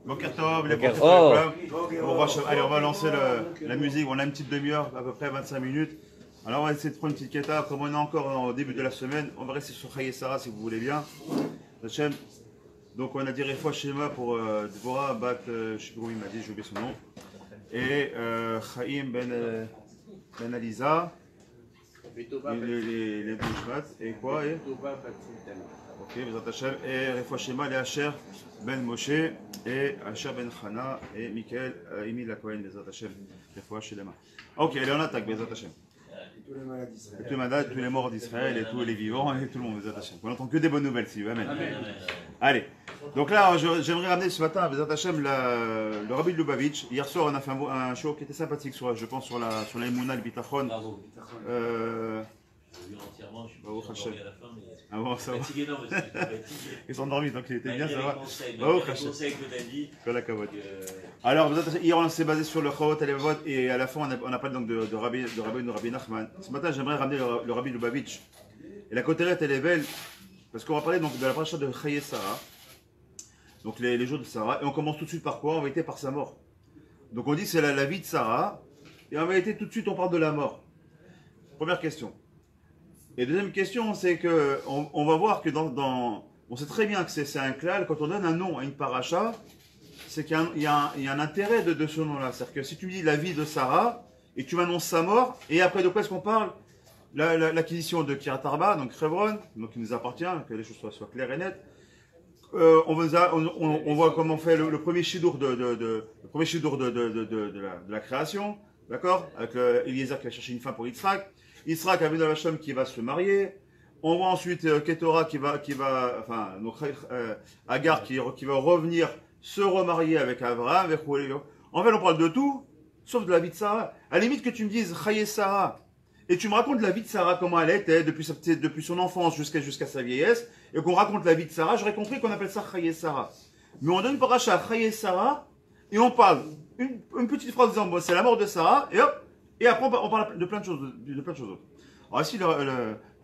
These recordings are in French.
Boker Tov, les bons. Allez, on va lancer la musique. On a une petite demi-heure, à peu près 25 minutes. Alors, on va essayer de prendre une petite keta. Comme on est encore au début de la semaine, on va rester sur Chaye Sarah si vous voulez bien. Donc, on a dit Refoua Shema pour Dvorah Bat, je ne sais plus comment il m'a dit, j'ai oublié son nom. Et Chaim Ben Aliza. Les Bouchmat. Et quoi ok, Bezat Hashem. Et Refoua Shema, les Asher Ben Moshe. Et Asher Ben Chana. Et Michael Emile Lakohen, Bezat Hashem. Refoua Shema. Ok, allez, on attaque, Bezat Hashem. Tous les malades d'Israël. Tous les malades, tous les morts d'Israël et tous les vivants et tout le monde, Bezat Hashem. On n'entend que des bonnes nouvelles, si Amen. Amen. Allez. Donc là, j'aimerais ramener ce matin à Bezat Hashem le Rabbi de Lubavitch. Hier soir, on a fait un show qui était sympathique, je pense, sur la Emouna, le Bitachon. Bravo. J'ai vu entièrement, je suis pas endormi à la fin, mais ah bon, ça va. fatigué, non, parce que fatigué. Ils sont endormis, donc il était bien, ça va. Les conseils que tu as dit. Alors, hier, on s'est basé sur le Chawot et les Vot, et à la fin, on a parlé donc de Rabbi Nachman. Ce matin, j'aimerais ramener le Rabbi Lubavitch. Et la côtelette, elle est belle, parce qu'on va parler donc de la paracha de Chaye Sarah, donc les jours de Sarah, et on commence tout de suite par quoi? En vérité, par sa mort. Donc on dit c'est la vie de Sarah, et en vérité, tout de suite, on parle de la mort. Première question. Et deuxième question, c'est que on va voir que on sait très bien que c'est un klal, quand on donne un nom à une paracha, c'est qu'il y a un intérêt de ce nom-là. C'est-à-dire que si tu me dis la vie de Sarah, et tu m'annonces sa mort, et après de quoi est-ce qu'on parle? L'acquisition de Kiryat Arba, donc Hebron, donc qui nous appartient, que les choses soient claires et nettes. On voit comment on fait le premier shidour de la création, d'accord? Avec Eliezer qui va chercher une femme pour Yitzhak. Yitzhak avec Hashem qui va se marier. On voit ensuite Ketora Agar qui va revenir se remarier avec Abraham. En fait, on parle de tout, sauf de la vie de Sarah. À la limite que tu me dises Chaye Sarah, et tu me racontes la vie de Sarah, comment elle était depuis son enfance jusqu'à sa vieillesse, et qu'on raconte la vie de Sarah, j'aurais compris qu'on appelle ça Chaye Sarah. Mais on donne une paracha Chaye Sarah, et on parle une petite phrase disant bon, c'est la mort de Sarah, et hop, et après on parle de plein de choses autres. Alors ici, le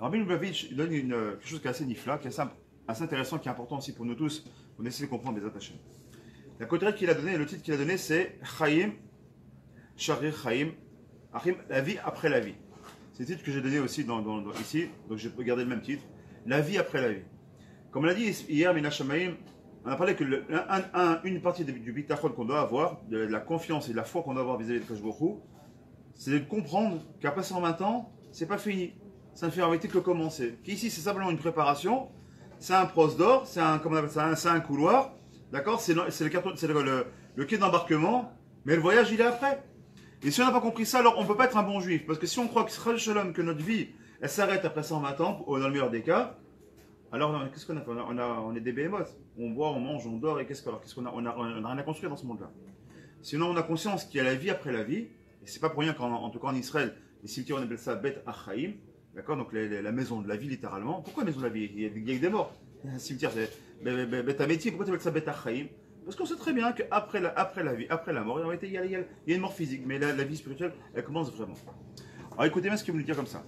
Rabbi Lubavitch donne quelque chose qui est assez nifla, qui est assez intéressant, qui est important aussi pour nous tous, pour essayer de comprendre les attachés. La côtelette qu'il a donnée, le titre qu'il a donné, c'est Chaim, Sharir Chaim, la vie après la vie. C'est le titre que j'ai donné aussi ici, donc j'ai gardé le même titre, la vie après la vie. Comme on l'a dit hier, Mina Shamaim, on a parlé que une partie du bitachon qu'on doit avoir, de la confiance et de la foi qu'on doit avoir vis-à-vis de Kadosh Baruch Hu, c'est de comprendre qu'après 120 ans, c'est pas fini. Ça ne fait en réalité que commencer. Qu'ici, c'est simplement une préparation, c'est un pros d'or, c'est un couloir, d'accord? C'est le quai d'embarquement, mais le voyage, il est après. Et si on n'a pas compris ça, alors on ne peut pas être un bon juif. Parce que si on croit que notre vie, elle s'arrête après 120 ans, dans le meilleur des cas, alors qu'est-ce qu'on a fait? On est des behemoths. On boit, on mange, on dort, et qu'est-ce qu'on a? On n'a rien à construire dans ce monde-là. Sinon, on a conscience qu'il y a la vie après la vie. Et c'est pas pour rien qu'en tout cas en Israël, les cimetières, on appelle ça Bet Achaim, d'accord? Donc la maison de la vie, littéralement. Pourquoi la maison de la vie? Il y a des morts. Un cimetière, c'est Bet Améti. Pourquoi tu appelles ça Bet Achaim? Parce qu'on sait très bien qu'après la vie, après la mort, en réalité, il y a une mort physique, mais la vie spirituelle, elle commence vraiment. Alors écoutez bien ce qu'il veut nous dire comme ça.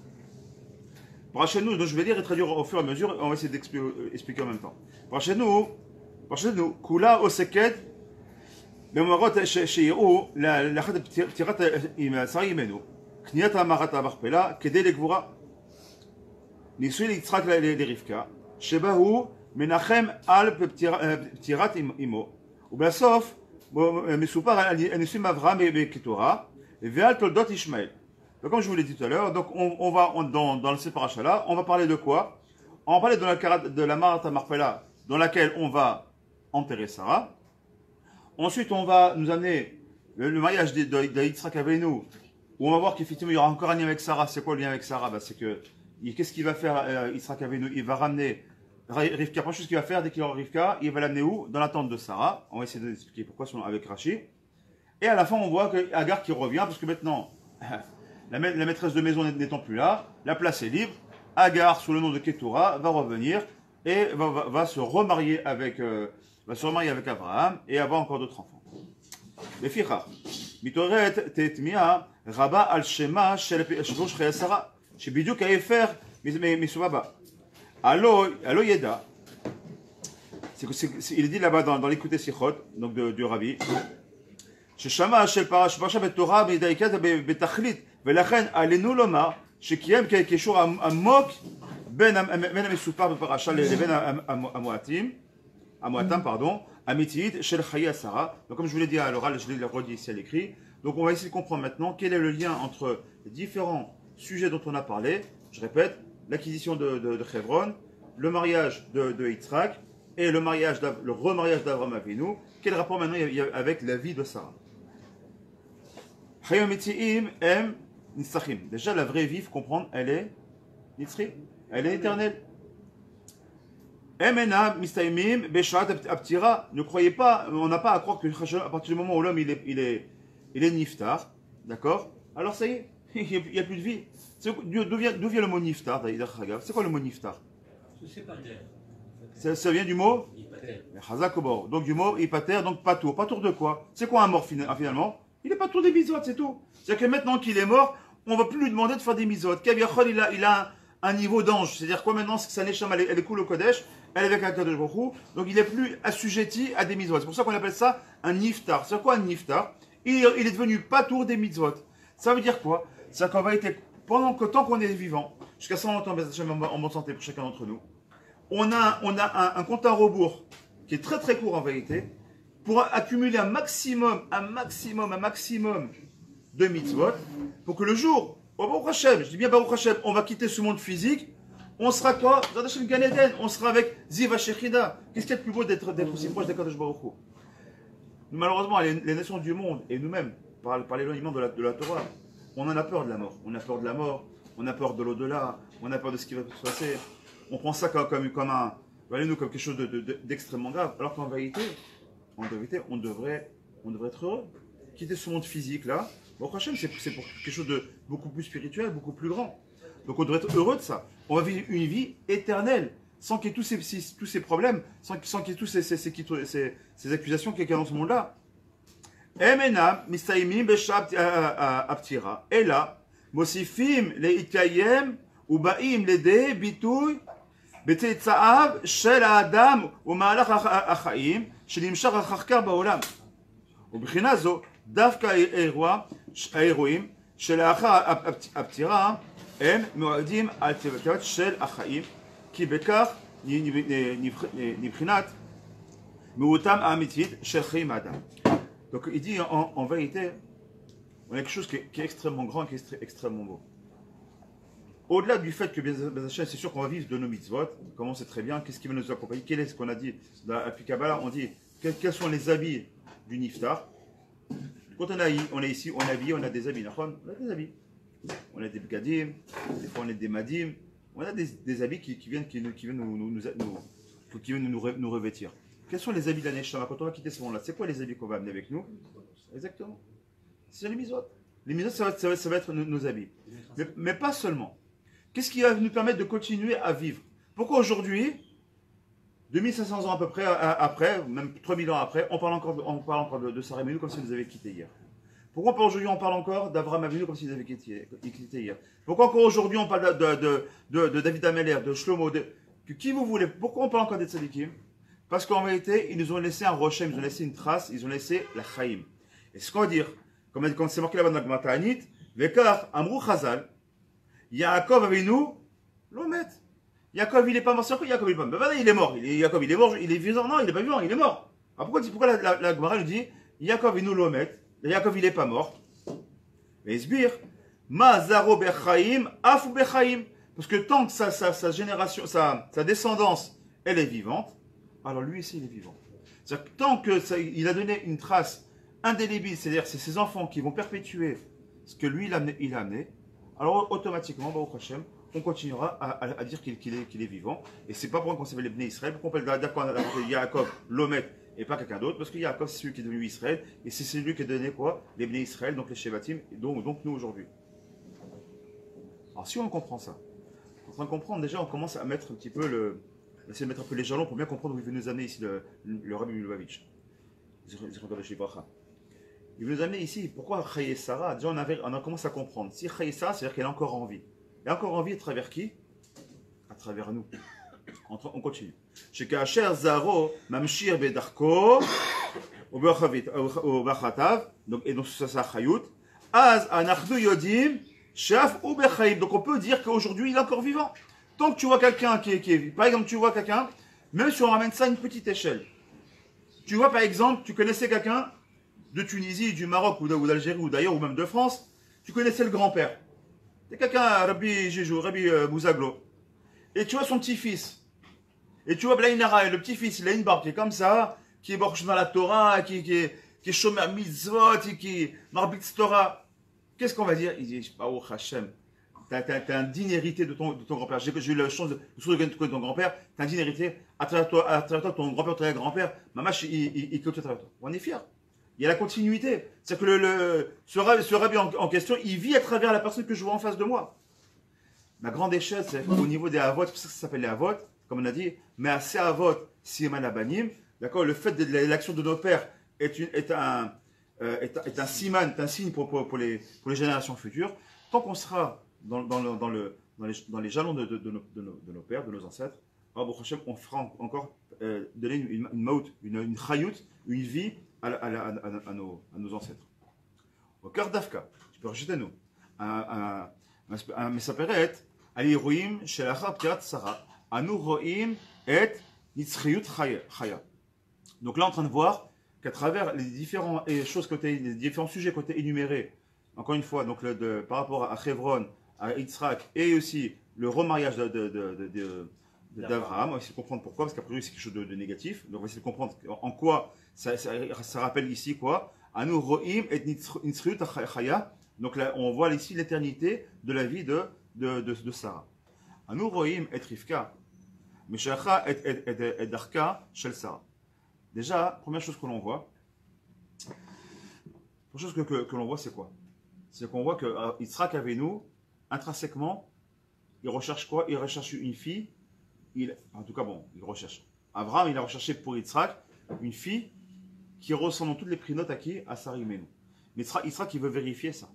Parachez-nous, donc je vais lire et traduire au fur et à mesure, on va essayer d'expliquer en même temps. Parachez-nous, Kula Oseket, בממרות שיראו לאחת פטירת שרה אימנו, קניית מערת המכפלה כדי לגבורה, נישואי ליצחק לרבקה, שבה הוא מנחם על פטירת אמו, ובסוף מסופר על נישואי מאברהם בקטורה ועל תולדות ישמעאל. Donc comme je vous l'ai dit tout à l'heure, donc on va dans ce paracha-là, on va parler de quoi? On va parler de la Marat Marpella dans laquelle on va enterrer Sarah. Ensuite, on va nous amener le mariage de Yitzhak Avinu, où on va voir qu'effectivement il y aura encore un lien avec Sarah. C'est quoi le lien avec Sarah? C'est que qu'est-ce qu'il va faire Yitzhak Avinu? Il va ramener Rivka. Première chose qu'il va faire dès qu'il aura Rivka, il va l'amener où? Dans la tente de Sarah. On va essayer d'expliquer pourquoi avec Rashi. Et à la fin, on voit que Agar qui revient, parce que maintenant la maîtresse de maison n'étant plus là, la place est libre. Agar, sous le nom de Ketura, va revenir et va se remarier avec Abraham et avoir encore d'autres enfants. Les ficha. Mitoret tetmia raba al shema shel חיי שרה שבדיוק ההפך מסובבה. הלא ידע Il est dit là-bas dans l'écouté Sichot, donc du Rabbi, ששמע שפרשה בתורה בדייקת בתכלית, ולכן עלינו לומר שקיים קישור עמוק בין המסופר בפרשה לבין המועטם, אמיתית של חיי השרה. Donc comme je vous l'ai dit à l'oral, je l'ai redit ici à l'écrit. Donc on va essayer de comprendre maintenant quel est le lien entre les différents sujets dont on a parlé. Je répète, l'acquisition de Hebron, le mariage de Yitzhak et le remariage d'Avraham Avinu. Quel rapport maintenant il y a avec la vie de Sarah? Déjà la vraie vie, il faut comprendre, elle est nitzri, elle est éternelle. Ne croyez pas, on n'a pas à croire que à partir du moment où l'homme il est niftar, d'accord? Alors ça y est, il n'y a plus de vie. D'où vient le mot niftar? C'est quoi le mot niftar? Ça vient du mot donc du mot ipater, donc patour. Patour de quoi? C'est quoi un mort finalement? Il est patour des misotes, c'est tout. C'est-à-dire que maintenant qu'il est mort, on ne va plus lui demander de faire des misotes. Kaviachol, il a un niveau d'ange. C'est-à-dire quoi maintenant? C'est que sa neshama, elle est cool au Kodesh, elle est avec un Kadosh Baruch Hu, donc il n'est plus assujetti à des mitzvot. C'est pour ça qu'on appelle ça un niftar. C'est quoi un niftar? Il est devenu patour des mitzvot. Ça veut dire quoi? C'est qu'on va être, tant qu'on est vivant, jusqu'à 100 ans, en bonne santé pour chacun d'entre nous, on a un compte à rebours qui est très très court en vérité, pour accumuler un maximum de mitzvot, pour que le jour, au Baruch Hashem, je dis bien Baruch Hashem, on va quitter ce monde physique, on sera quoi? On sera avec Ziva Shechida. Qu'est-ce qu'il y a de plus beau d'être aussi proche d'Akadosh Baruch Hu? Malheureusement, les nations du monde, et nous-mêmes, par l'éloignement de la Torah, on en a peur de la mort. On a peur de la mort, on a peur de l'au-delà, on a peur de ce qui va se passer. On prend ça comme quelque chose d'extrêmement grave, alors qu'en vérité, on devrait être heureux. Quitter ce monde physique-là, bon, c'est pour quelque chose de beaucoup plus spirituel, beaucoup plus grand. Donc on devrait être heureux de ça. On va vivre une vie éternelle, sans qu'il y ait tous ces problèmes, sans qu'il y ait tous ces accusations qu'il y a dans ce monde-là. Emena, mistaimim beshab aptira. Et là, mosifim le itkayem, ou baim le de bituy, בתצאיו של האדם ומהלך החיים שנמשך החקר בעולם. ובבחינה זו, דווקא האירועים שלאחר הפטירה הם מועדים על טבעיות של החיים, כי בכך נבחינת מהותם האמיתית של חיים האדם. Donc il dit en vérité, on a quelque chose qui est extrêmement grand et qui est extrêmement beau. Au-delà du fait que, c'est sûr qu'on va vivre de nos mitzvot, comment c'est très bien, qu'est-ce qui va nous accompagner, quel est ce qu'on a dit dans la Kabbalah, on dit quels sont les habits du niftar. Quand on est ici, on est habillé, on a des habits, on a des habits. On a des bgadim, des fois on a des madim, on a des habits qui viennent nous revêtir. Quels sont les habits de la Neshama quand on va quitter ce monde-là? C'est quoi les habits qu'on va amener avec nous? Exactement. C'est les mitzvot. Les mitzvot, ça va être nos habits. Mais pas seulement. Qu'est-ce qui va nous permettre de continuer à vivre? Pourquoi aujourd'hui, 2500 ans à peu près après, même 3000 ans après, on parle encore de Sarah Avinu comme si nous avait quitté hier? Pourquoi aujourd'hui on parle encore d'Avraham Avinu comme s'il avait quitté hier? Pourquoi encore aujourd'hui on parle de David Ameler, de Shlomo, qui vous voulez? Pourquoi on parle encore des tzadikim? Parce qu'en vérité, ils nous ont laissé un rocher, ils nous ont laissé une trace, ils ont laissé la chaim. Et ce qu'on va dire, comme c'est marqué là-bas dans la Gemara Ta'anit, Vekar Amrou Chazal, Yaakov Avinu, Lomet. Yaakov il est pas mort, c'est quoi Yaakov il est pas mort? Il est mort, Yaakov il est mort, il est vivant, non, il est pas vivant, il est mort. Alors pourquoi la Gemara nous dit, Yaakov Avinu Lomet, Yaakov il est pas mort? Mais Sbir, Ma Zaro Bechaim, Afu Bechaim. Parce que tant que sa génération, sa descendance, elle est vivante, alors lui aussi il est vivant. C'est-à-dire que tant qu'il a donné une trace indélébile, c'est-à-dire c'est ses enfants qui vont perpétuer ce que lui il a amené, alors automatiquement, Baruch Hashem, on continuera à dire qu'il est vivant. Et c'est pas pour qu'on s'appelle les Bnei Israël, pourquoi on peut dire qu'on a Yaakov, Lomet, et pas quelqu'un d'autre, parce que Yaakov c'est celui qui est devenu Israël, et c'est celui qui a donné quoi? Les Bnei Israël, donc les Shevatim, et donc nous aujourd'hui. Alors si on comprend ça, en train de comprendre, déjà on commence à mettre un petit peu essayer de mettre un peu les jalons pour bien comprendre où il veut nous amener ici le Rabbi Lubavitch. Il veut nous amener ici, pourquoi Chaye Sarah? Déjà on a commencé à comprendre. Si Chaye Sarah, c'est-à-dire qu'elle est encore en vie. Elle est encore en vie à travers qui? À travers nous. On continue. שכאשר זרעו ממשיך בדרכו ובחטאיו, et donc ça c'est החיות, אז אנחנו יודעים שאף הוא בחיים. Donc on peut dire qu'aujourd'hui il est encore vivant. Tant que tu vois quelqu'un qui est par exemple tu vois quelqu'un, même si on ramène ça à une petite échelle, tu vois par exemple, tu connaissais quelqu'un de Tunisie, du Maroc ou d'Algérie ou d'ailleurs ou même de France, tu connaissais le grand-père. C'est quelqu'un, Rabbi Jejou, Rabbi Bouzaglo. Et tu vois son petit-fils. Et tu vois Blainara, le petit-fils, il a une barbe qui est comme ça, qui est borché dans la Torah, qui est chômé à mitzvot, qui est marbitz Torah. Qu'est-ce qu'on va dire? Il dit, oh Hachem, t'as un digne héritier de ton grand-père. J'ai eu la chance de connaître ton grand-père, t'as un digne héritier. À travers toi, ton grand-père, ton grand-père, Mamash, il clôture à travers toi. On est fiers. Il y a la continuité. C'est-à-dire que ce rabbi en question, il vit à travers la personne que je vois en face de moi. La grande échelle, c'est au niveau des avot, c'est pour ça que ça s'appelle les avot, comme on a dit, mais à ces avot, siman abanim, d'accord, le fait de l'action de nos pères est un siman, est un signe pour les générations futures. Tant qu'on sera dans les jalons de nos pères, de nos ancêtres, on fera encore donner une maout, une chayut, une vie à nos ancêtres. Au cœur d'Afka, tu peux rejeter nous. מספרת על אירועים שלאחר פטירת שרה, אנו רואים את נצחיות חיה. Donc là, on est en train de voir qu'à travers les différentes choses, les différents sujets qui ont été énumérés, encore une fois, donc par rapport à Chevron, à Yitzhak, et aussi le remariage d'Abraham, on va essayer de comprendre pourquoi, parce qu'après c'est quelque chose de négatif. Donc on va essayer de comprendre en quoi ça rappelle ici quoi. Anu ro'im et nitzriut chaya. Donc là, on voit ici l'éternité de la vie de Sarah. Anu ro'im et Rivka, mishacha et darka shel Sarah. Déjà, première chose que l'on voit, c'est quoi? C'est qu'on voit que Yitzhak Avinu, intrinsèquement, il recherche quoi? Il recherche une fille. En tout cas, bon, il recherche. Abraham, il a recherché pour Yitzhak une fille qui ressemble dans toutes les prinotes à qui? À Sarah Imenu. Mais Yitzhak, il veut vérifier ça.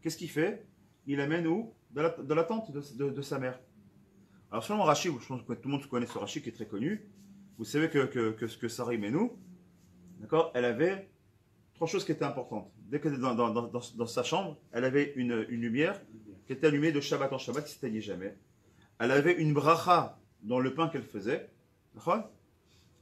Qu'est-ce qu'il fait? Il amène où? Dans la tente de sa mère. Alors, selon Rashi, je pense que tout le monde connaît ce Rashi qui est très connu. Vous savez que Sarah Imenu, d'accord, elle avait trois choses qui étaient importantes. Dès qu'elle était dans sa chambre, elle avait une lumière qui était allumée de Shabbat en Shabbat, qui ne s'éteignait jamais. Elle avait une bracha dans le pain qu'elle faisait.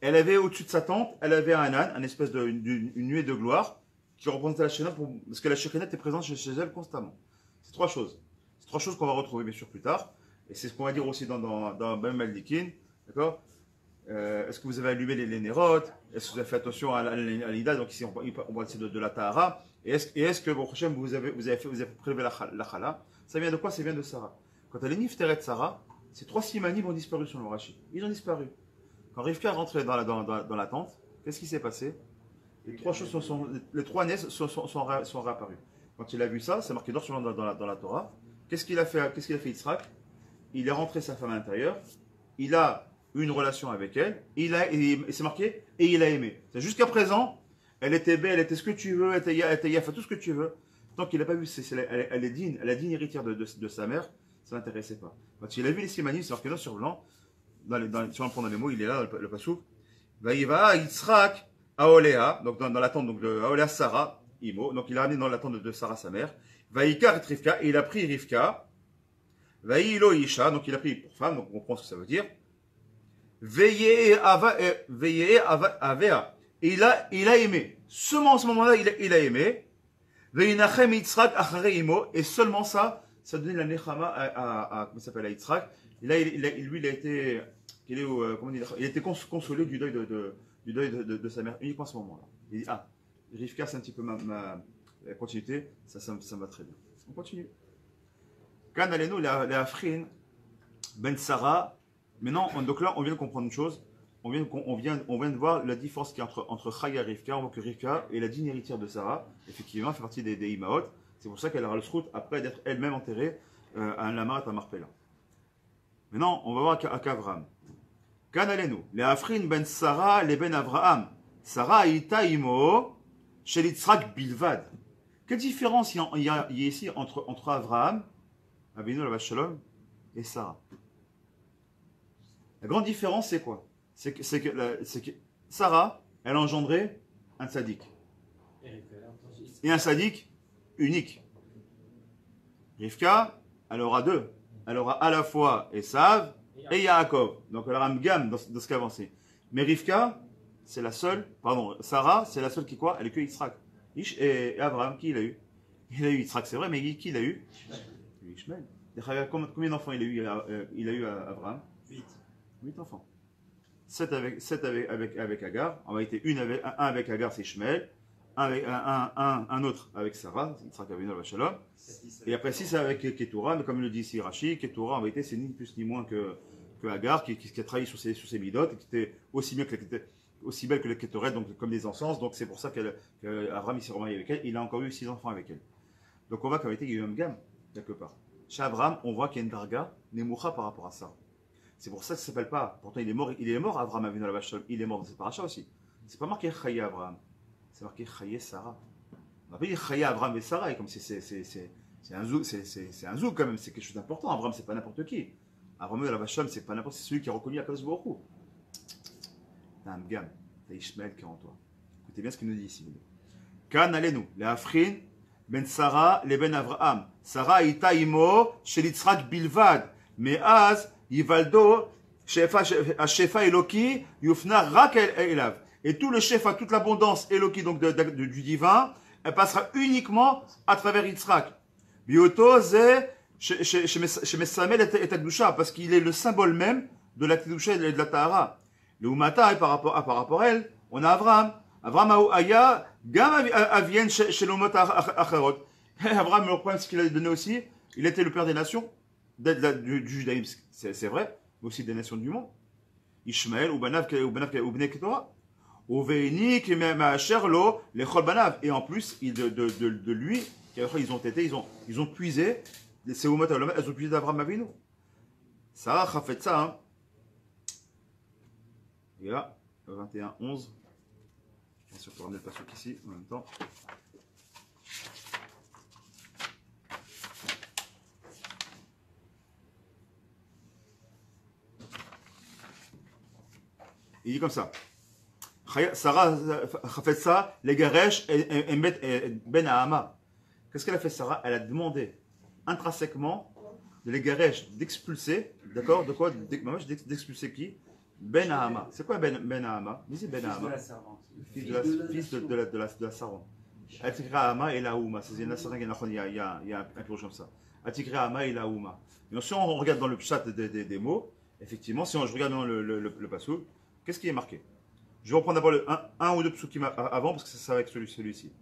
Elle avait au-dessus de sa tente, elle avait un âne, une espèce une nuée de gloire qui représentait la Shekinah, parce que la Shekinah était présente chez elle constamment. C'est trois choses. C'est trois choses qu'on va retrouver bien sûr plus tard. Et c'est ce qu'on va dire aussi dans Ben Maldikin. D'accord? Est-ce que vous avez allumé les nérotes? Est-ce que vous avez fait attention à l'Ida? Donc ici on va essayer de la Tahara. Et est-ce que bon, vous avez prélevé la Chala? Ça vient de quoi? Ça vient de Sarah. Quand elle est nifteret Sarah, ces trois simanim ont disparu sur le Rashi. Ils ont disparu. Quand Rivka est rentrée dans la tente, qu'est-ce qui s'est passé? Les trois nièces sont réapparues. Quand il a vu ça, c'est marqué d'or dans la Torah. Qu'est-ce qu'il a fait Yitzhak? Il est rentré sa femme à l'intérieur. Il a eu une relation avec elle. Et c'est marqué, et il a aimé. Jusqu'à présent, elle était belle, elle était ce que tu veux, elle était fait tout ce que tu veux. Tant qu'il n'a pas vu, elle est digne, elle est digne héritière de sa mère, ça ne l'intéressait pas. Quand il a vu les simanim, c'est marqué noir sur blanc, si on prend dans les mots, il est là, le passouk. Vaïva Yitzhak Aolea, donc dans la tente de Aolea Sarah, Imo, donc il a ramené dans la tente de Sarah, sa mère. Vaïkar et Rivka, et il a pris Rivka. Vaïlo Isha, donc il a pris pour femme, donc on comprend ce que ça veut dire. Veillez Avea, et il a aimé. Seulement en ce moment-là, il a aimé. Veïnachem Yitzhak Achare Imo, et seulement ça donnait la Nechama comment s'appelle, à Yitzhak. Et là, lui, il a été, il a été consolé du deuil de sa mère uniquement à ce moment-là. Il dit, Rivka, c'est un petit peu ma continuité, ça me va très bien. On continue. Quand allez-nous, les Afrin, Ben Sarah, maintenant, donc là, on vient de comprendre une chose, on vient de voir la différence qu'il y a entre Chaya et Rivka. On voit que Rivka est la digne héritière de Sarah, effectivement, elle fait partie des Imaot. C'est pour ça qu'elle aura le srout après d'être elle-même enterrée à un lama à Marpella. Maintenant, on va voir à Kavram. Kan alenu, les Afrin ben Sarah, les ben Avraham. Sarah ita imo, chez Yitzhak bilvad. Quelle différence il y a ici entre Avraham, Avinu la Shalom, et Sarah? La grande différence, c'est quoi? c'est que Sarah, elle a engendré un tzaddik. Et un tzaddik unique. Rivka, elle aura deux. Elle aura à la fois Esav et Yaakov. Donc elle aura une gamme dans ce qu'avancé. Mais Rivka, c'est la seule, pardon, Sarah, c'est la seule qui quoi? Elle a que Yitzhak. Et Abraham, qui il a eu? Il a eu Yitzhak, c'est vrai, mais qui il a eu? Ishmael. Combien d'enfants il a eu Abraham? 8 enfants. 7 avec Agar. En réalité, un avec Agar, c'est Ishmael. Un autre avec Sarah, Yitzhak Avinu Alav Shalom. Et après 6 avec Ketura, mais comme le dit ici Rashi, Ketura en réalité c'est ni plus ni moins que Agar qui a travaillé sur ses midot, et qui était aussi belle que les Ketoret, donc comme des encens, donc c'est pour ça qu'Abraham s'est remarié avec elle, il a encore eu 6 enfants avec elle. Donc on voit qu'en réalité il y a eu une gamme, quelque part. Chez Abraham, on voit qu'il y a une darga, Nemoucha par rapport à ça. C'est pour ça que ça ne s'appelle pas, pourtant il est mort Abraham Avinu Alav Shalom, il est mort dans cette paracha aussi. C'est pas marqué Chaye Abraham. C'est marqué Chaye Sarah. On n'a pas dit Chaye Abraham et Sarah, comme si c'est un zouk quand même, c'est quelque chose d'important. Abraham, c'est pas n'importe qui. Abraham de la Vacham, c'est pas n'importe qui, c'est celui qui a reconnu Akadosh Baruch Hu. T'as un gamme, t'as Ishmael qui est en toi. Écoutez bien ce qu'il nous dit ici. Kan alenu, le Afrin, ben Sarah, le ben Avraham. Sarah ita imo, shel Yitzhak bilvad. Mais az, yivaldo, shefa eloki, yufna rak elav. Et tout le shefa, toute l'abondance eloki, donc du divin, elle passera uniquement à travers Yitzhak. Bioto ze shemesamel et akdusha, parce qu'il est le symbole même de la kedusha et de la tahara. Le umata, par rapport à elle, on a Avraham. Avraham aya gam avien shelomot acharot. Avraham, le problème, ce qu'il a donné aussi, il était le père des nations, du judaïsme, c'est vrai, mais aussi des nations du monde. Ishmael, ou bnei Ketora. Et en plus, de lui, ils ont puisé, ces Umot Ha'olam, elles ont puisé d'Avraham Avinu. Sarah a fait ça, hein. Et là, 21, 11. Bien sûr, pour ramener le passage ici, en même temps. Il dit comme ça. Sarah a fait ça, les Garesh et Ben Ahama. Qu'est-ce qu'elle a fait, Sarah? Elle a demandé intrinsèquement de les Garesh d'expulser, d'accord? De quoi? D'expulser qui? Ben Ahama. C'est quoi Ben Ahama? Dis Ben Ahama. Fils de la Saron. Atikra Ahama et la Houma. Il y a un peu comme ça. Atikra Ahama et la Houma. Mais si on regarde dans le chat des mots, effectivement, si je regarde dans le passou, qu'est-ce qui est marqué? Je vais reprendre d'abord un ou deux psukim avant, parce que c'est ça avec celui-ci.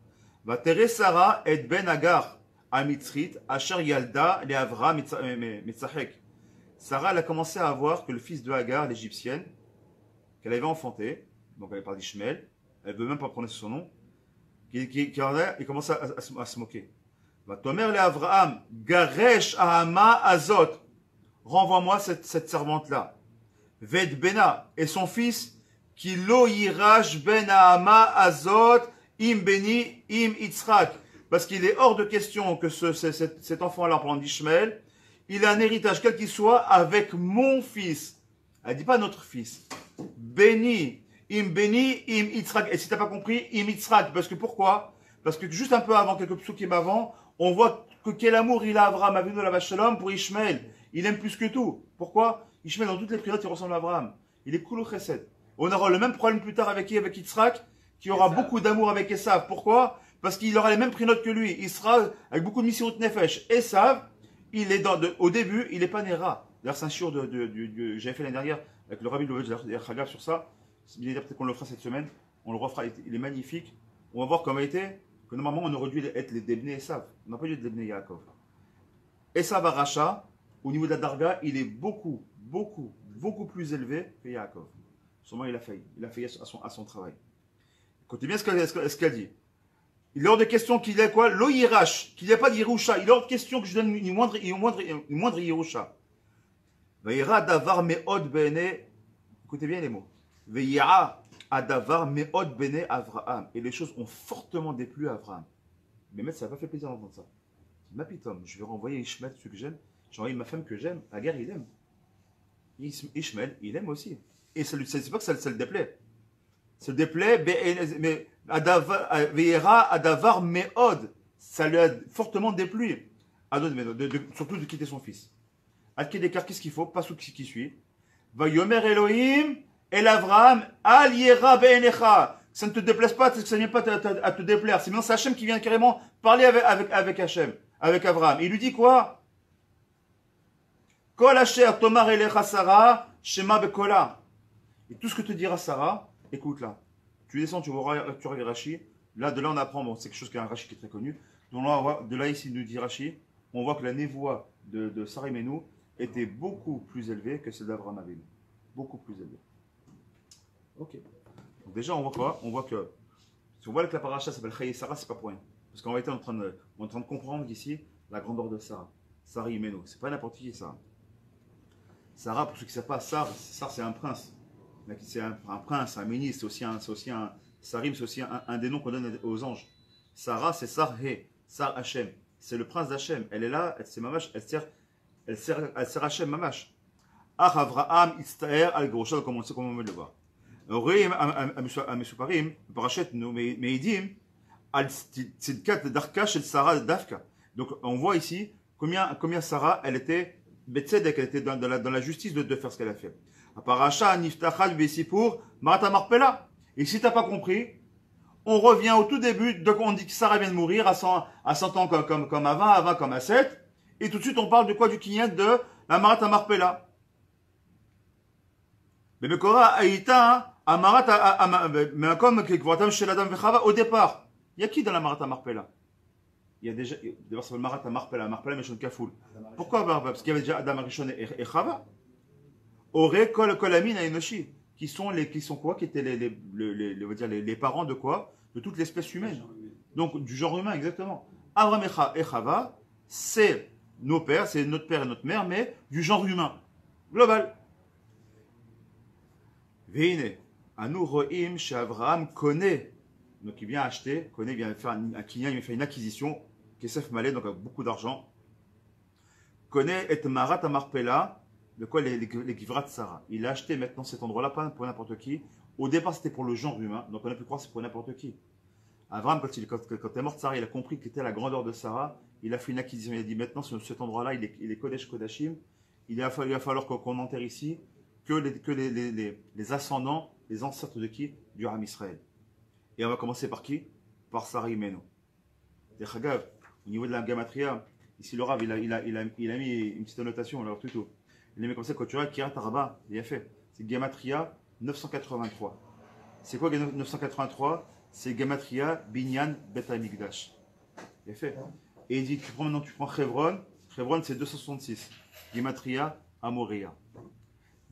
Va tere Sarah et ben Agar à Mitzrit, Asher Yalda, les Avra Mitzahek. Sarah, elle a commencé à voir que le fils de Agar, l'égyptienne, qu'elle avait enfanté, donc elle parle d'Ishmael, elle ne veut même pas prononcer son nom, il commence à se moquer. Va tomer le Avraham, Garesh Ahama Azot. Renvoie-moi cette servante-là. Ved Bena et son fils, qui lo yirash ben Ahama Azot im beni im Yitzhak. Parce qu'il est hors de question que cet enfant-là, parlant d'Ishmael, il a un héritage, quel qu'il soit, avec mon fils. Elle ne dit pas notre fils. Beni im Yitzhak. Et si tu n'as pas compris, im Yitzhak. Parce que pourquoi? Parce que juste un peu avant, quelques psukim avant, on voit que quel amour il a Avraham Avinu Alav Shalom pour Ishmael. Il aime plus que tout. Pourquoi? Ishmael, dans toutes les prières, il ressemble à Avraham. Il est cool au chesed. On aura le même problème plus tard avec qui? Avec Yitzhak, qui aura beaucoup d'amour avec Esav. Pourquoi? Parce qu'il aura les mêmes prénotes que lui. Il sera avec beaucoup de missions de Nefesh. Esav, il est au début, il n'est pas Nera. D'ailleurs, c'est un shiur j'avais fait l'année dernière avec le Rabbi Lovech sur ça. Peut-être qu'on le fera cette semaine. On le refera. Il est magnifique. On va voir comment il était. Que normalement, on aurait dû être les Debnei Esav. On n'a pas dû être les Debnei Yaakov. Esav Aracha, au niveau de la Darga, il est beaucoup plus élevé que Yaakov. Sûrement, il a failli à son travail. Écoutez bien ce qu'elle dit. Il est hors de question qu'il ait quoi? Lo yirash, qu'il n'y ait pas de Yerusha. Il est hors de question que je donne une moindre Yerusha. Veira davar me'od bene. Écoutez bien les mots. Veira adavar me'od bene Avraham. Et les choses ont fortement déplu à Avraham. Mais maître, ça n'a pas fait plaisir d'entendre ça. Ma pitom, je vais renvoyer Ishmael, celui que j'aime. J'ai envoyé ma femme que j'aime. Agar, il aime. Ishmael, il aime aussi. Et c'est pas que ça le déplaît. Ça le déplaît, mais Ve'era Adavar Me'od. Ça lui a fortement déplu. Surtout de quitter son fils. Al-Kedekar, qu'est-ce qu'il faut? Pas sous qui suit. Va Yomer Elohim, El Avraham, Al Yera Be'enecha. Ça ne te déplaise pas, que ça ne vient pas à te déplaire. C'est maintenant c'est Hachem qui vient carrément parler avec Hachem, avec Avraham. Il lui dit quoi? Kol Asher Tomar Elecha Sarah, Shema Bekola. Et tout ce que te dira Sarah, écoute là. Tu descends, tu auras le Rashi. Là, de là, on apprend, bon, c'est quelque chose qui est un Rashi qui est très connu. Donc là, de là, ici, nous dit Rashi, on voit que la névoie de Sarah Imenu était beaucoup plus élevée que celle d'Avraham Avinu. Beaucoup plus élevée. Ok. Donc déjà, on voit quoi? On voit que, si on voit que la paracha s'appelle Chaye Sarah, c'est pas pour rien. Parce qu'en réalité, on est en train de comprendre ici la grandeur de Sarah. Sarah Imenu. C'est pas n'importe qui, Sarah. Sarah, pour ceux qui ne savent pas, Sarah, c'est un prince. C'est un prince, un ministre, c'est aussi un Sarim, c'est aussi un des noms qu'on donne aux anges. Sarah, c'est Sarhe, Sar Hachem. C'est le prince d'Hachem. Elle est là, c'est Mamash, elle sert Hachem Mamash. Ach Avraham, Istaer, al Grosha, comme on veut le voir. רואים המסופרים בפרשת מעידים על צדקת דרכה של שרה דווקא. Donc on voit ici combien Sarah elle était בצדק, elle était dans la justice de faire ce qu'elle a fait. הפרשה נפתחת בסיפור מערת המכפלה. Et si tu n'as pas compris, on revient au tout début, donc on dit que Sarah vient de mourir à 100 ans comme à 20, à 20 comme à 7, et tout de suite on parle de quoi? Du kinyan de la Marat HaMarpela. Mais Bekora Aïta, au départ, il y a qui dans la Marat HaMarpela? Il y a déjà, d'abord ça s'appelle Marat HaMarpela, Marpela Meshon Kafoul. Pourquoi? Parce qu'il y avait déjà Adam Arishon et Chava. Aurait Kolamin et Enoshi, qui sont quoi? Qui étaient les parents de quoi? De toute l'espèce humaine. Donc du genre humain, exactement. Abraham et Chava, c'est nos pères, c'est notre père et notre mère, mais du genre humain. Global. Veine, Anu Rohim, chez Abraham connaît. Donc il vient acheter, il vient faire un kinyan, il vient faire une acquisition, Kesef Malé, donc avec beaucoup d'argent. Connaît et Marat HaMarpela. De quoi les Givrat de Sarah. Il a acheté maintenant cet endroit-là, pas pour n'importe qui. Au départ, c'était pour le genre humain, donc on a pu croire que c'est pour n'importe qui. Abraham, quand est mort Sarah, il a compris qu'était la grandeur de Sarah. Il a fait une acquisition. Il a dit maintenant, cet endroit-là, il est Kodesh Kodashim. Il va falloir qu'on enterre ici que les ascendants, les ancêtres de qui? Du Ram Israël. Et on va commencer par qui? Par Sarah Imenu. Au niveau de la Gamatria, ici le Rav, il a mis une petite annotation, alors tout. Il met comme ça, quand tu regardes Kirat Arba, il a fait. C'est Gematria 983. C'est quoi 983? C'est Gematria Binyan Bet HaMikdash. Il a fait. Et il dit, tu prends Chevron. Chevron c'est 266. Gematria Amoria.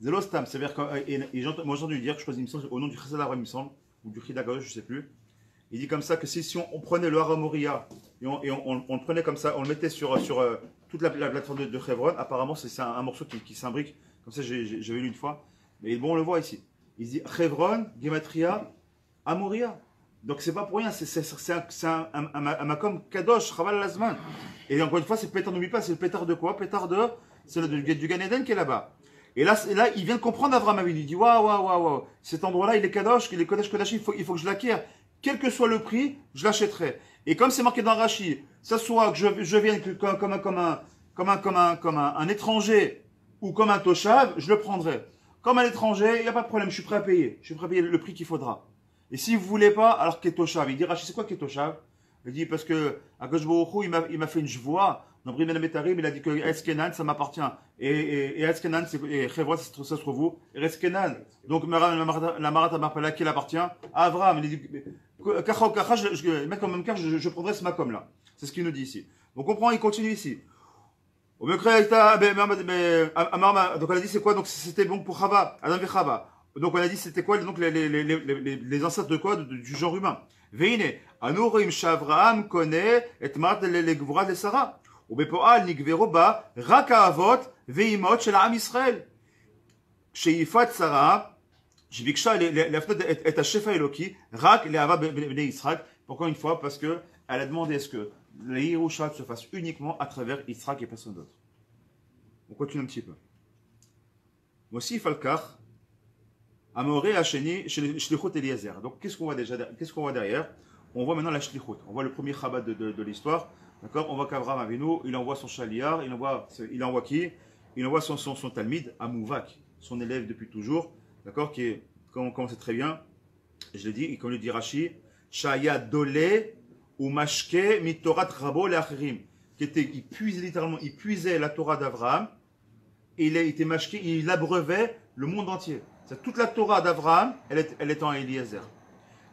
Zelostam, c'est-à-dire que, moi j'ai entendu dire, je crois, il me semble, au nom du Chesed Abraham, il me semble, ou du Chidagosh, je ne sais plus. Il dit comme ça que si on prenait le Har Moria et on le prenait comme ça, on le mettait sur toute la plateforme de Chevron, apparemment c'est un morceau qui s'imbrique, comme ça j'avais lu une fois, mais bon on le voit ici. Il dit Chevron, Gematria, Amoria. Donc c'est pas pour rien, c'est un makom kadosh, Chaval Lazman. Et encore une fois, c'est pétard, n'oublie pas, c'est le pétard de quoi? Pétard c'est du Gan Eden qui est là-bas. Et là, il vient de comprendre Avraham Avinu. Il dit waouh, cet endroit-là, il est kadosh, il est kodesh kodashim, il faut que je l'acquière. Quel que soit le prix, je l'achèterai. Et comme c'est marqué dans Rashi, ça soit que je vienne comme un étranger ou comme un toshav, je le prendrai. Comme un étranger, il n'y a pas de problème, je suis prêt à payer. Je suis prêt à payer le prix qu'il faudra. Et si vous ne voulez pas, alors ketoshav, il dit Rashi, c'est quoi ketoshav? Il dit parce que Akadosh Baruch Hu, il m'a fait une joie. Dans Brimena Metarim, il a dit que Eskenan, ça m'appartient. Et Eskenan, et Chevron, ça se trouve où? Eskenan. Donc la Marat HaMarpela, qui appartient à Avraham. Il dit Kacha ou Kacha, mettre comme même cas, je prendrai ce makom là. C'est ce qu'il nous dit ici. Donc on prend, il continue ici. Donc on a dit c'est quoi? Donc c'était bon pour Chava, Adam et Chava. Donc on a dit c'était quoi? Donc les ancêtres de quoi? Du genre humain. Veine, Anurim Shavraam connaît et Mart les Gvura de Sarah. ובפועל נגברו בה רק האבות ואימות של העם ישראל. שאיפת שרה, שביקשה להפנות את השפע האלוקי רק לאהבה בני יצחק, pourquoi une fois? Parce que elle a demandé est-ce que le Yerusha se fasse uniquement à travers Yitzhak et personne d'autre. On continue un petit peu. Aussi, Falkar, Amoré Hacheni, Shlichut Eliezer. Donc, qu'est-ce qu'on voit déjà qu'est-ce qu'on voit derrière? On voit maintenant la Shlichut. On voit le premier Chabad de l'histoire. D'accord? On voit qu'Abraham Avinu, il envoie son chaliar, il envoie qui? Il envoie son Talmid, Amouvak, son élève depuis toujours. D'accord? Qui est, comme on sait très bien, je l'ai dit, et comme le dit Rashi, Shaya Dole ou Mashke Mitorat Rabo Le'achirim. Il puisait littéralement, il puisait la Torah d'Abraham, et il était mashké, il abreuvait le monde entier. Toute la Torah d'Abraham, elle est en Eliezer.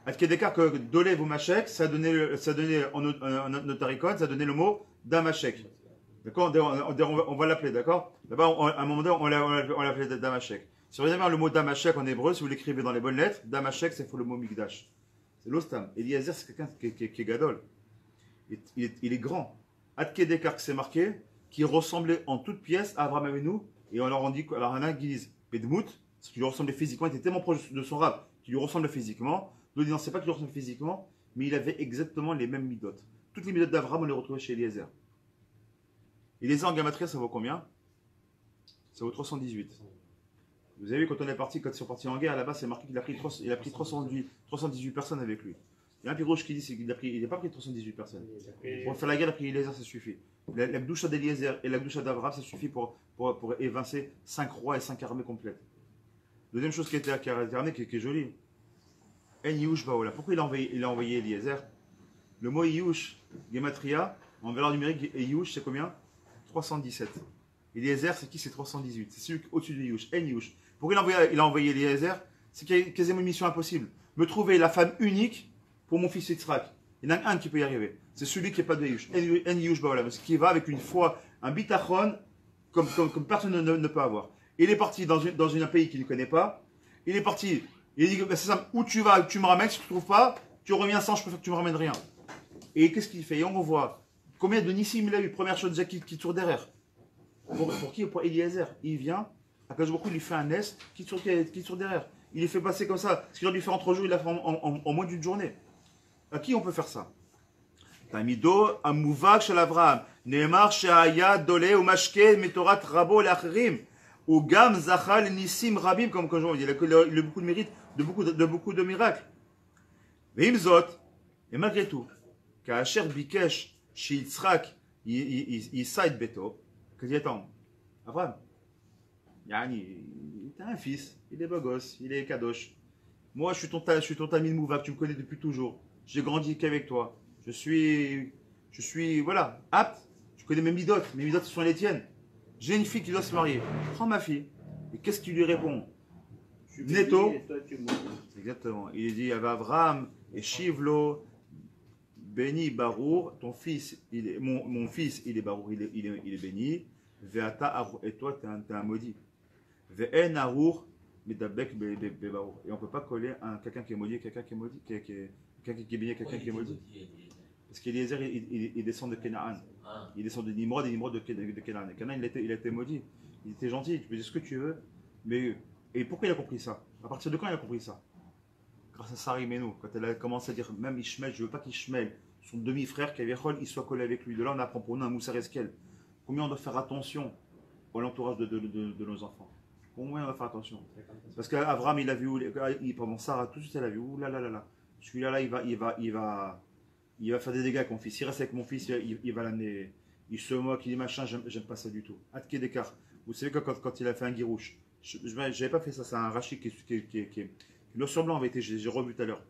À Kedekar que Dolev ou Mashek, ça donnait en notaricon, ça donnait le mot Damashek. D'accord? On va l'appeler, d'accord? D'abord, à un moment donné, on l'appelait Damashek. Si vous avez le mot Damashek en hébreu, si vous l'écrivez dans les bonnes lettres, Damashek, c'est le mot Migdash. C'est l'Ostam. Eliezer, c'est quelqu'un qui est gadol. Il est grand. Adkedekar, c'est marqué, qui ressemblait en toute pièce à Abraham Avinu, et on leur a dit, alors il y en a qui disent Bedmout, parce qu'il lui ressemblait physiquement, il était tellement proche de son rab qu'il lui ressemblait physiquement. D'autres disent non, c'est pas qu'il lui ressemblait physiquement, mais il avait exactement les mêmes midot. Toutes les midot d'Abraham, on les retrouvait chez Eliezer. Eliezer en gamatria, ça vaut combien? Ça vaut 318. Vous avez vu, quand ils sont partis en guerre, là-bas, c'est marqué qu'il a pris 318 personnes avec lui. Il y a un pirouche qui dit qu'il n'a pas pris 318 personnes. Pour faire la guerre, il a pris Eliezer, ça suffit. La Gdusha d'Eliezer et la Gdusha d'Abraham, ça suffit pour évincer 5 rois et 5 armées complètes. Deuxième chose qui est alternée, qui est jolie. En Yush Baola. Pourquoi il a envoyé Eliezer? Le mot Yush, Gematria, en valeur numérique, Yush, c'est combien? 317. Eliezer, c'est qui? C'est 318. C'est celui au-dessus de Yush. En Yush. Pourquoi il a envoyé Eliezer? C'est qu'il y a quasiment une mission impossible. Me trouver la femme unique pour mon fils Yitzhak. Il y en a un qui peut y arriver. C'est celui qui n'est pas de Yush. En Yush Baola. Qui va avec une foi, un bitachon, comme personne ne peut avoir. Il est parti dans un pays qu'il ne connaît pas. Il est parti. Il dit que c'est ça, où tu vas, tu me ramènes. Si tu ne trouves pas, tu reviens sans, je préfère que tu me ramènes rien. Et qu'est-ce qu'il fait? Et on voit combien de Nissim il a eu. Première chose déjà qui tourne derrière. Pour qui? Pour Eliezer. Il vient, à cause de beaucoup, il lui fait un nest qui tourne derrière. Il les fait passer comme ça. Ce qu'il aurait dû faire en 3 jours, il l'a fait en moins d'une journée. À qui on peut faire ça? Tamido, Amouvak shel Avraham, Neemar she'aya dole ou mashke metorat rabo le'achirim, ou gam zachal nissim rabim, comme quand je vois, il a beaucoup de mérite, de beaucoup de miracles. Veimzot, et malgré tout, Ka'asher bikesh she'itzrak yisaid beto, que dit attends, Abraham, yani, t'as un fils, il est beau gosse, il est kadosh. Moi, je suis ton Talmid Mouvak, tu me connais depuis toujours. J'ai grandi qu'avec toi. Je suis, voilà, apte. Tu connais mes midotes ce sont les tiennes. J'ai une fille qui doit se marier. Prends ma fille. Et qu'est-ce qu'il lui répond? Netto. Exactement. Il dit à Abraham et Shivlo, béni Barour, ton fils, mon fils, il est Barour, il est béni. Veata Arour, et toi, tu es un maudit. Ve'en Arour, Medabek Bebarour. Et on ne peut pas coller quelqu'un qui est maudit, quelqu'un qui est maudit, quelqu'un qui est béni, quelqu'un qui est maudit. Parce qu'Eliezer, il descend de Canaan. Il descend de Nimrod et Nimrod de Canaan. Et Canaan, il a été maudit. Il était gentil, tu peux dire ce que tu veux. Mais, et pourquoi il a compris ça? À partir de quand il a compris ça? Grâce à Sarah Imenu, quand elle a commencé à dire, même Ishmael, je ne veux pas qu'Ishmael, son demi-frère, Kaviachol, il soit collé avec lui. De là, on apprend pour nous un Moussar Eskel. Combien on doit faire attention à l'entourage de nos enfants? Combien on doit faire attention? Parce qu'Abraham, il a vu, pendant Sarah, tout de suite, elle a vu, ouh là là là là. Celui-là, il va faire des dégâts avec mon fils. Il reste avec mon fils, il va l'amener. Il se moque, il dit machin, j'aime pas ça du tout. Adke d'écart. Vous savez que quand il a fait un guirouche, j'avais pas fait ça, c'est un rachis qui le semblant avait été, j'ai revu tout à l'heure.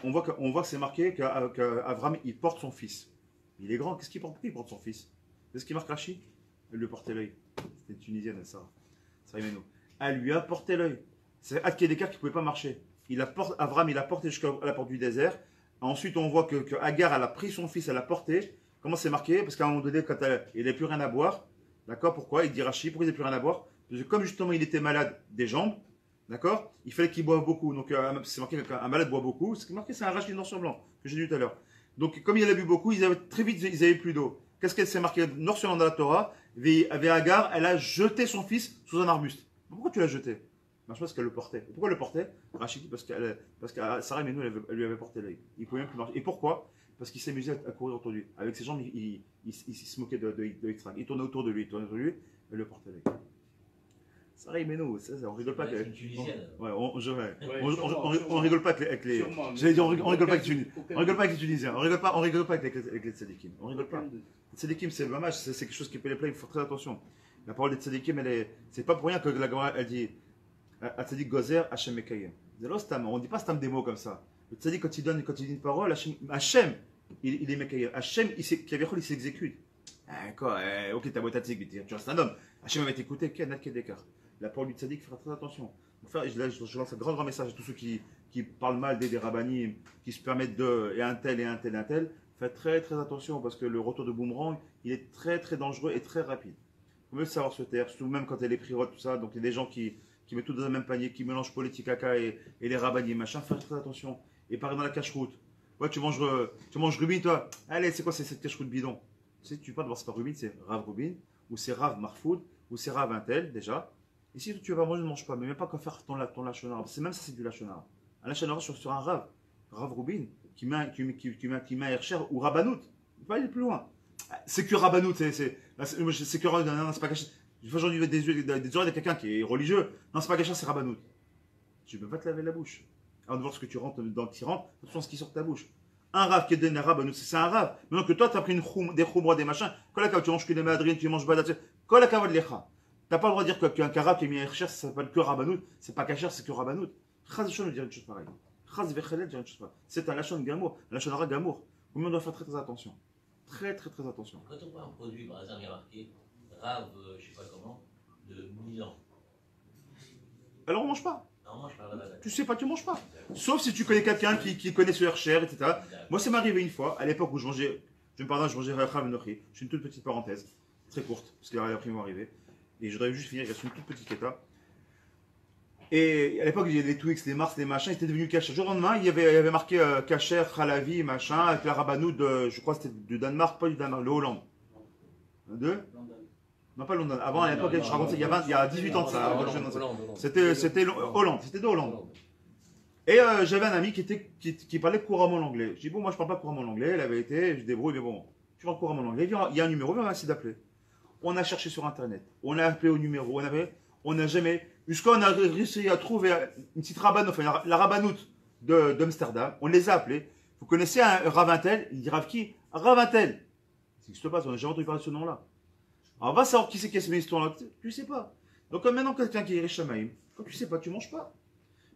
On voit que c'est marqué qu'Avram, il porte son fils. Il est grand, qu'est-ce qu'il porte? Pourquoi il porte son fils? C'est ce qui marque Rachid? Elle lui portait l'œil. C'était une Tunisienne, ça. Elle lui a porté l'œil. C'est Adke d'écart qui ne pouvait pas marcher. Avram, il a porté jusqu'à la porte du désert. Ensuite, on voit que Agar, elle a pris son fils, elle l'a porté. Comment c'est marqué? Parce qu'à un moment donné, quand il n'avait plus rien à boire, d'accord? Pourquoi? Il dit Rachid, pourquoi il n'avait plus rien à boire? Parce que comme justement il était malade des jambes, d'accord? Il fallait qu'il boive beaucoup. Donc c'est marqué qu'un malade boit beaucoup. C'est marqué, c'est un Rachid noir sur blanc que j'ai dit tout à l'heure. Donc comme il a bu beaucoup, très vite, ils n'avaient plus d'eau. Qu'est-ce qu'elle s'est marqué noir sur blanc dans la Torah? Agar, elle a jeté son fils sous un arbuste. Pourquoi tu l'as jeté? Parce qu'elle le portait. Pourquoi elle le portait? Rachid, parce que Sarah Menou, elle lui avait porté l'œil. Il ne pouvait même plus marcher. Et pourquoi? Parce qu'il s'amusait à courir autour de lui. Avec ses jambes, il se moquait de Yitzhak. Il tournait autour de lui, elle le portait l'œil. Ça arrive, mais nous, on rigole pas Ouais, avec une Tunisienne. Ouais, on sûrement. rigole pas avec les. Sûrement, J'allais dire, on mais rigole pas avec aucun- les aucun- on rigole pas avec les Tunisiens. On rigole pas avec les tzadikim. On rigole pas. aucun doute. Les tzadikim, c'est dommage, c'est quelque chose qui peut les plaire, il faut faire très attention. La parole des tzadikim, c'est pas pour rien que la Gemara, elle dit Tzadik Gozer, Hachem Mekayem. On dit pas stam des mots comme ça. Le tzadik, quand il dit une parole, Hachem, il est Mekayem. Hachem, il s'exécute. Quoi, ok, t'as beau tzadik, tu restes un homme. Hachem va t'écouter, Kenat Kedekar. La parole du tzadik, faire très attention. Je lance un grand message à tous ceux qui parlent mal des rabbanim, qui se permettent et un tel. Faites très très attention parce que le retour de boomerang, il est très très dangereux et très rapide. Il faut mieux savoir se taire, surtout même quand il y a les prirotes, tout ça. Donc il y a des gens qui mettent tout dans le même panier, qui mélangent politique caca et les rabbanim, machin. Faites très attention. Et pareil dans la cache-route. Ouais, tu manges Rubin, toi. Allez, c'est quoi cette cache-route bidon? Tu sais, tu parles de voir c'est pas Rubin, c'est Rav Rubin, ou c'est Rav Marfoud, ou c'est Rav Intel déjà. Et si tu vas manger, ne mange pas, mais même pas qu'à faire ton lachonara. C'est même ça, c'est du lachonara. Un lachonara sur un Rav Rubin, qui met un Hercher ou Rabbanout. Il faut pas aller plus loin. C'est que Rabbanout, c'est que non, c'est pas caché. Aujourd'hui, des oreilles de quelqu'un qui est religieux. Non, c'est pas caché, c'est Rabbanout. Tu peux pas te laver la bouche. Avant de voir ce que tu rentres dans le tirant, attention à ce qui sort de ta bouche. Un Rav qui est donné à Rabbanout, c'est un Rav. Maintenant que toi, tu as pris des khumra, des machins, tu manges que des madrines, tu manges badat, kolakavod lecha. T'as pas le droit de dire qu'un Karab qui est mis à Hercher, ça s'appelle que Rabbanout. C'est pas Kacher, c'est que Rabbanout. Chaz Vechel dire une chose pareille. Chaz Vechel dire une chose pareille. C'est un lachon gamour, un lachonara gamour. On doit faire très très attention. Très très très attention. Quand on voit un produit, par exemple, il y a marqué Rav, je sais pas comment, de Milan. Alors on mange pas. Non, on mange pas là-bas. Tu sais pas, tu manges pas. Sauf si tu connais quelqu'un qui connaît ce Hercher, etc. Moi, ça m'est arrivé une fois, à l'époque où je mangeais Rav Nochi. Je suis une toute petite parenthèse, très courte, parce qu'il a après m'arriver. Et je voudrais juste finir, il reste une toute petite étape. Et à l'époque, il y avait les Twix, les Mars, les machins, ils étaient devenus Kacher. Le jour au lendemain, il y avait marqué Kacher, Khalavi, machin, avec la Rabbanout de, je crois que c'était du Danemark, pas du Danemark, le Hollande. Non, pas London. Avant, à l'époque, je racontais, il y a 18 ans de ça. C'était Hollande, c'était de Hollande. Et j'avais un ami qui parlait couramment l'anglais. Je dis, bon, moi je parle pas couramment l'anglais, la vérité, je débrouille, mais bon, tu parles couramment l'anglais. Il y a un numéro, on va essayer d'appeler. On a cherché sur internet, on a appelé au numéro, on n'a jamais. Jusqu'à on a réussi à trouver une petite rabbanout, enfin la rabbanout d'Amsterdam, on les a appelés. Vous connaissez un Ravintel? Il dit Rav qui? Ravintel. Ça n'existe pas, on n'a jamais entendu parler de ce nom-là. Alors on va savoir qui c'est qui a cette histoire-là. Tu sais pas. Donc maintenant, quelqu'un qui est Rishamaïm, quand tu sais pas, tu manges pas.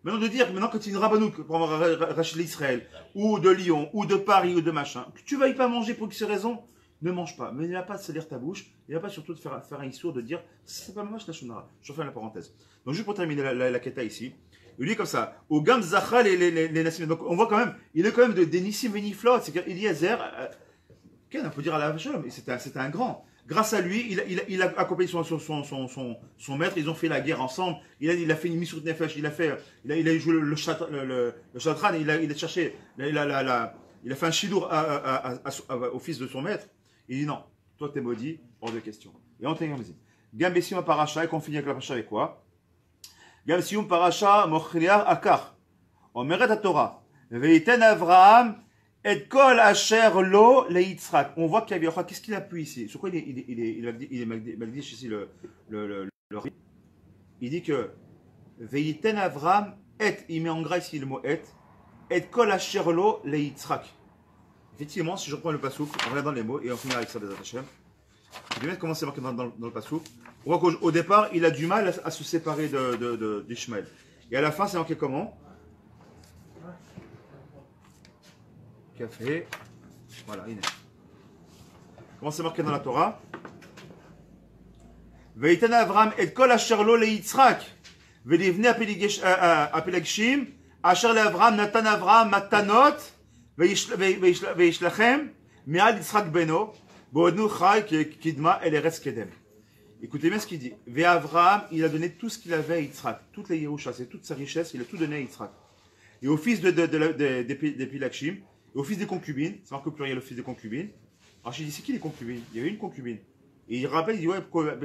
Maintenant de dire que maintenant quand tu es une rabbanout pour avoir Rachid d'Israël, ou de Lyon, ou de Paris, ou de machin, que tu ne vas pas manger pour X raison, ne mange pas. Mais il n'y a pas de salir ta bouche, il n'y a pas surtout de faire un issour de dire c'est pas dommage la shonara. Je refais la parenthèse. Donc juste pour terminer la keta ici, il dit comme ça, au gam zachal les nassim. Donc on voit quand même, il est quand même des nissim veniflot, c'est qu'Eliezer, on peut dire à la Shalom, c'était un grand. Grâce à lui, il a accompagné son maître, ils ont fait la guerre ensemble, il a fait une mission de nefesh, il a joué le chatran, il a cherché, il a fait un shidour au fils de son maître. Il dit non, toi t'es maudit, hors de question. Et on termine ici. Gambesium paracha, et qu'on finit avec la paracha avec quoi? Gambesium paracha mochriar akar. On mérite la Torah. Veiten Avraham et kol asher lo le Yitzhak. On voit qu'il y a qu'est-ce qu'il appuie ici? Sur quoi il est magdish ici le il dit que Veiten Avraham et, il met en gras ici le mot et kol asher lo le Yitzhak. Effectivement, si je reprends le passouk, on regarde dans les mots et on finit avec ça des Hachem. Je vais mettre comment c'est marqué dans le passouk. On voit qu'au départ, il a du mal à se séparer d'Ishmaël. Et à la fin, c'est marqué comment? Café. Voilà, il est. Comment c'est marqué dans la Torah? Veiten Avraham et kol asher lo le Yitzhak. Velivne apelagshim. Asher le Avraham natan Avraham matanot. Veishlachem, Mial Yitzhak Beno, Boadnu Chai Kidma El Eretz Kedem. Écoutez bien ce qu'il dit. Avraham, il a donné tout ce qu'il avait à Yitzhak, toutes les Yerusha, c'est toute sa richesse, il a tout donné à Yitzhak. Et au fils des Pilakshim, et au fils des concubines, c'est marqué au pluriel, le fils des concubines. Alors je dis, c'est qui les concubines? Il y avait une concubine. Et il rappelle, il dit, ouais,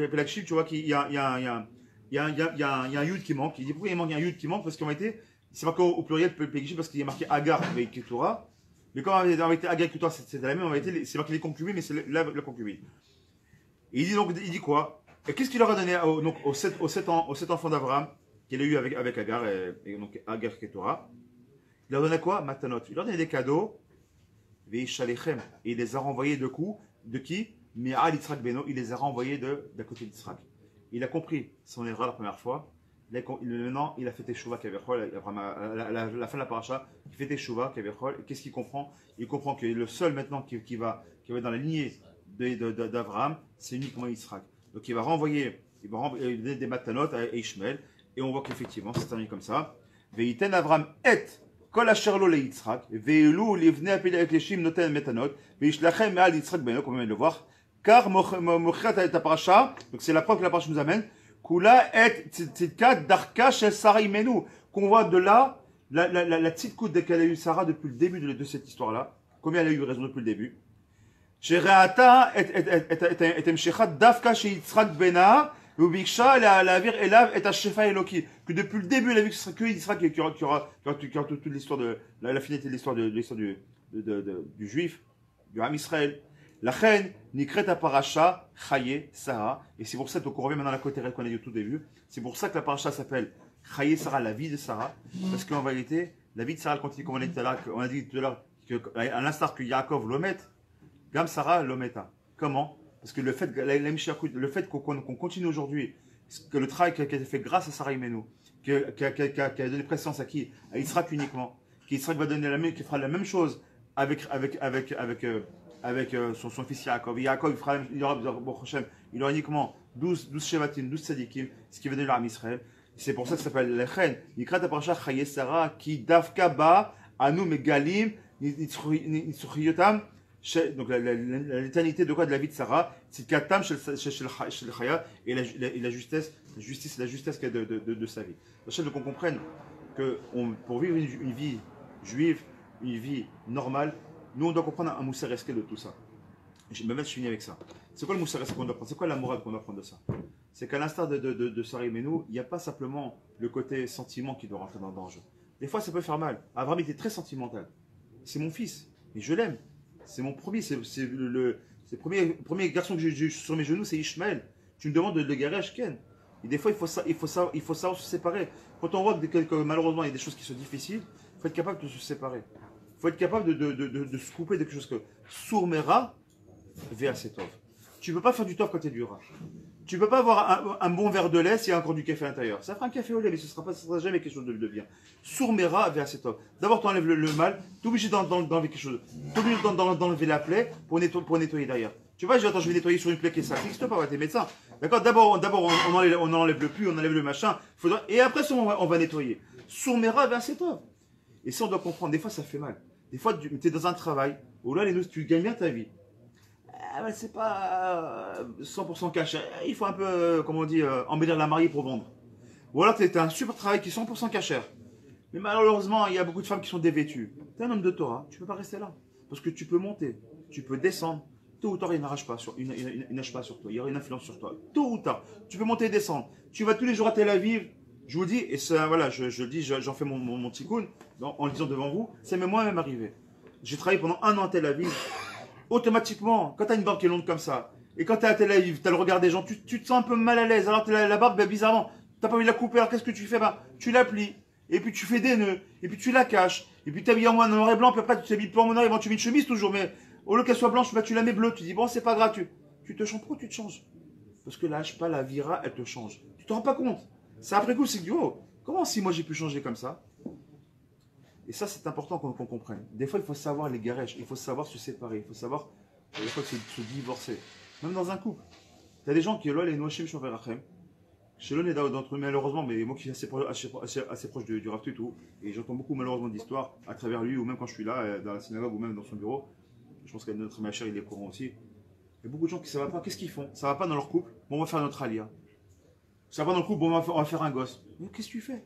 Pilakshim, tu vois qu'il y a un yud qui manque. Il dit, pourquoi il manque un yud qui manque? Parce qu'en réalité, c'est marqué au pluriel Pilakshim parce qu'il y a marqué Agar avec Ketura. Mais quand on avait été agriculteur, c'est la même, c'est marqué les concubines, mais c'est la concubine. Et il dit donc, il dit quoi? Et qu'est-ce qu'il leur a donné aux sept enfants d'Abraham qu'il a eu avec Agar, et donc Agar Ketora? Il leur donnait quoi? Matanot. Il leur donnait des cadeaux. Veishalechem. Et il les a renvoyés de qui? Mi'al Yitzhak Beno. Il les a renvoyés d'à côté d'Yitzhak. Il a compris son erreur la première fois. Maintenant, il a fait Teshuvah Kavechol. À la fin de la paracha, il fait Teshuvah Kavechol. Qu'est-ce qu'il comprend? Il comprend que le seul maintenant qui va dans la lignée d'Abraham, c'est uniquement Yitzhak. Donc il va renvoyer des matanot à Ishmael. Et on voit qu'effectivement, c'est terminé comme ça. Veiten Abraham et kol asher lo leYitzhak. Ve'elu livnei apeleshim noten matanot. Ve'ishlachem me'al Yitzhak beno, comme on vient de le voir. Car mochirat et paracha, donc c'est la preuve que la paracha nous amène. Kula et tzidkat darka shel Sarah imenu. Qu'on voit de là, la tzidkout qu'elle a eu Sarah depuis le début de cette histoire-là. Combien elle a eu raison depuis le début. Shereata et emshechat dafka chez Yitzhak bena. Ubiksha la vir elav et Shefa Eloki. Que depuis le début, elle a vu que ce sera que Yitzhak qui aura toute l'histoire de la finalité de l'histoire du juif, du Ham Israël. La reine Nikret Parasha Chaye Sarah. Et c'est pour ça qu'on revient maintenant à la côté qu'on a dit au tout début. C'est pour ça que la paracha s'appelle Chaye Sarah, la vie de Sarah. Parce qu'en vérité, la vie de Sarah continue, comme on a dit tout à l'heure, à l'instar que Yaakov l'omet, Gam Sarah l'ometa. Comment? Parce que le fait qu'on continue aujourd'hui, que le travail qui a été fait grâce à Sarah Imenu, qui a donné présence à qui? À Yitzhak uniquement, qu'Yitzhak va donner qui fera la même chose avec son fils Yaakov. Yaakov, il aura uniquement 12 Shevatim, 12 Tzadikim, ce qui va donner l'âme Israël. C'est pour ça que ça s'appelle Lechen. Nikrat Parasha Chaye Sarah, qui Davka Ba, Anu Megalim, Nitzuriyotam. Donc l'éternité de quoi? De la vie de Sarah, c'est Katam shel Chaya et la justice qu'elle a de sa vie. La chose qu'on comprenne que pour vivre une vie juive, une vie normale, nous on doit comprendre un moussar esquel de tout ça. Je finis avec ça. C'est quoi le moussar esquel qu'on doit prendre? C'est quoi la morale qu'on doit prendre de ça? C'est qu'à l'instar de Sarah Imenu, il n'y a pas simplement le côté sentiment qui doit rentrer dans le danger. Des fois ça peut faire mal. Abraham était très sentimental. C'est mon fils, et je l'aime. C'est mon premier, c'est le premier garçon que j'ai sur mes genoux, c'est Ishmael. Tu me demandes de le garer à Shken. Et des fois, il faut savoir se séparer. Quand on voit que malheureusement il y a des choses qui sont difficiles, il faut être capable de se séparer. Il faut être capable de se couper de quelque chose que Sourmera vea setov. Tu ne peux pas faire du tov quand tu es du rat. Tu ne peux pas avoir un bon verre de lait s'il y a encore du café à l'intérieur. Ça fera un café au lait, mais ce ne sera jamais quelque chose de bien. Sourmera vea setov. D'abord, tu enlèves le mal, tu es obligé d'enlever quelque chose. Tu es obligé d'enlever la plaie pour nettoyer derrière. Tu vois, je vais nettoyer sur une plaie qui est sale. Ça n'existe pas, t'es médecin. D'accord? D'abord, on enlève le pus, on enlève le machin. Et après, on va nettoyer. Sourmera vea setov. Et ça, on doit comprendre. Des fois, ça fait mal. Des fois, tu es dans un travail où là, tu gagnes bien ta vie. C'est pas 100% cash. Il faut un peu, comment on dit, embellir la mariée pour vendre. Ou alors, tu as un super travail qui est 100% cachère. Mais malheureusement, il y a beaucoup de femmes qui sont dévêtues. Tu es un homme de Torah, tu ne peux pas rester là. Parce que tu peux monter, tu peux descendre. Tôt ou tard, il n'arrache pas sur, il nage pas sur toi. Il y aura une influence sur toi. Tôt ou tard, tu peux monter et descendre. Tu vas tous les jours à Tel Aviv. Je vous dis, et ça, voilà, je le dis, j'en fais mon tikkun en le disant devant vous. C'est même moi-même arrivé. J'ai travaillé pendant 1 an à Tel Aviv. Automatiquement, quand tu as une barbe qui est longue comme ça, et quand tu es à Tel Aviv, tu as le regard des gens, tu te sens un peu mal à l'aise. Alors la barbe, bizarrement, tu n'as pas envie de la couper. Alors qu'est-ce que tu fais? Tu la plies, et puis tu fais des nœuds, et puis tu la caches, et puis tu t'habilles en noir et blanc, puis après tu t'habilles plus en noir et blanc, tu mets une chemise toujours, mais au lieu qu'elle soit blanche, tu la mets bleue. Tu dis, bon, c'est pas grave, tu te changes. Pourquoi tu te changes? Parce que la pas la vira, elle te change. Tu te rends pas compte. C'est après coup, c'est que, oh, comment si moi j'ai pu changer comme ça? Et ça, c'est important qu'on comprenne. Des fois, il faut savoir les gareches, il faut savoir se séparer, il faut savoir des fois se divorcer. Même dans un couple. Tu as des gens qui, là, les noachim shoverachem. Chez l'un d'entre eux, malheureusement, mais moi qui suis assez proche du Rav Tutu, et j'entends beaucoup malheureusement d'histoires à travers lui, ou même quand je suis là, dans la synagogue, ou même dans son bureau. Je pense que notre machère, il est au courant aussi. Il y a beaucoup de gens qui ne savent pas. Qu'est-ce qu'ils font? Ça ne va pas dans leur couple. Bon, on va faire notre alia. Ça va pas dans le couple. Bon, on va faire un gosse. Mais qu'est-ce que tu fais?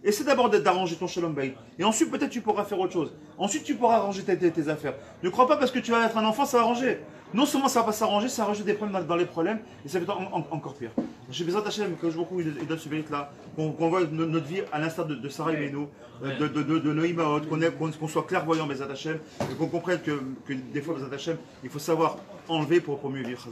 Essaie d'abord d'arranger ton shalom bayit. Et ensuite, peut-être, tu pourras faire autre chose. Ensuite, tu pourras arranger tes affaires. Ne crois pas parce que tu vas être un enfant, ça va arranger. Non seulement ça va pas s'arranger, ça va rajouter des problèmes dans les problèmes, et ça va être encore pire. J'ai besoin d'Hachem, que beaucoup il donne ce mérite-là, qu'on voit notre vie à l'instar de Sarah et Menou, de nos Imaot, qu'on soit clairvoyant, Bezat Hachem, et qu'on comprenne que des fois, Bezat Hachem, il faut savoir enlever pour mieux vivre.